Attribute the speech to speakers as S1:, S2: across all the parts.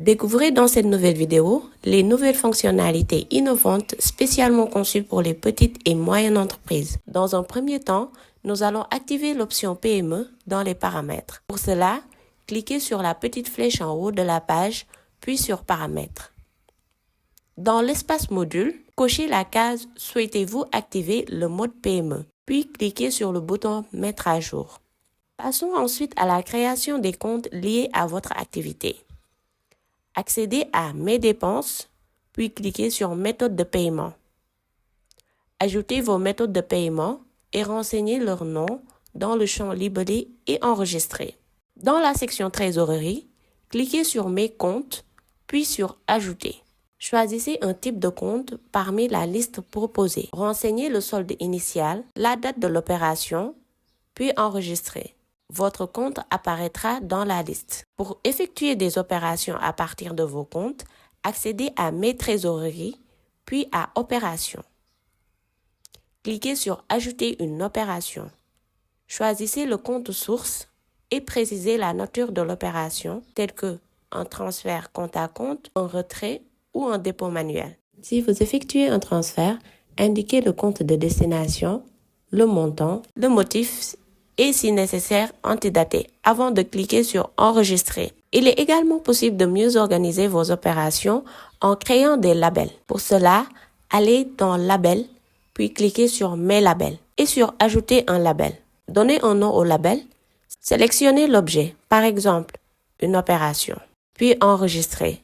S1: Découvrez dans cette nouvelle vidéo les nouvelles fonctionnalités innovantes spécialement conçues pour les petites et moyennes entreprises. Dans un premier temps, nous allons activer l'option PME dans les paramètres. Pour cela, cliquez sur la petite flèche en haut de la page, puis sur Paramètres. Dans l'espace Module, cochez la case « Souhaitez-vous activer le mode PME ?» puis cliquez sur le bouton « Mettre à jour ». Passons ensuite à la création des comptes liés à votre activité. Accédez à « Mes dépenses » puis cliquez sur « Méthode de paiement ». Ajoutez vos méthodes de paiement et renseignez leur nom dans le champ libellé et enregistré. Dans la section Trésorerie, cliquez sur « Mes comptes » puis sur « Ajouter ». Choisissez un type de compte parmi la liste proposée. Renseignez le solde initial, la date de l'opération, puis enregistrez. Votre compte apparaîtra dans la liste. Pour effectuer des opérations à partir de vos comptes, accédez à Mes trésoreries, puis à Opérations. Cliquez sur Ajouter une opération. Choisissez le compte source et précisez la nature de l'opération, telle que un transfert compte à compte, un retrait ou un dépôt manuel. Si vous effectuez un transfert, indiquez le compte de destination, le montant, le motif et si nécessaire, antidater avant de cliquer sur Enregistrer. Il est également possible de mieux organiser vos opérations en créant des labels. Pour cela, allez dans Label, puis cliquez sur Mes labels et sur Ajouter un label. Donnez un nom au label, sélectionnez l'objet, par exemple, une opération, puis Enregistrer.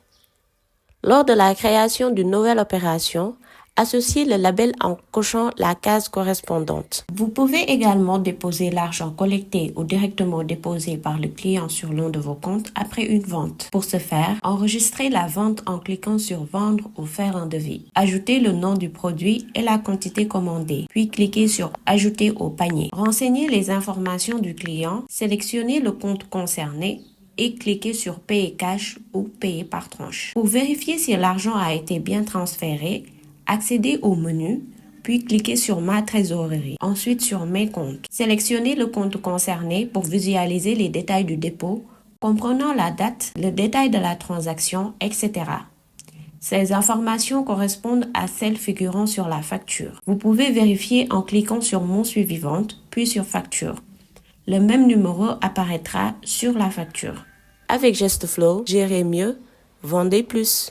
S1: Lors de la création d'une nouvelle opération, associez le label en cochant la case correspondante. Vous pouvez également déposer l'argent collecté ou directement déposé par le client sur l'un de vos comptes après une vente. Pour ce faire, enregistrez la vente en cliquant sur Vendre ou faire un devis. Ajoutez le nom du produit et la quantité commandée, puis cliquez sur Ajouter au panier. Renseignez les informations du client, sélectionnez le compte concerné et cliquez sur Payer cash ou Payer par tranche. Pour vérifier si l'argent a été bien transféré, accédez au menu, puis cliquez sur Ma trésorerie, ensuite sur Mes comptes. Sélectionnez le compte concerné pour visualiser les détails du dépôt, comprenant la date, le détail de la transaction, etc. Ces informations correspondent à celles figurant sur la facture. Vous pouvez vérifier en cliquant sur Mention suivante, puis sur Facture. Le même numéro apparaîtra sur la facture. Avec GestFlow, gérez mieux, vendez plus.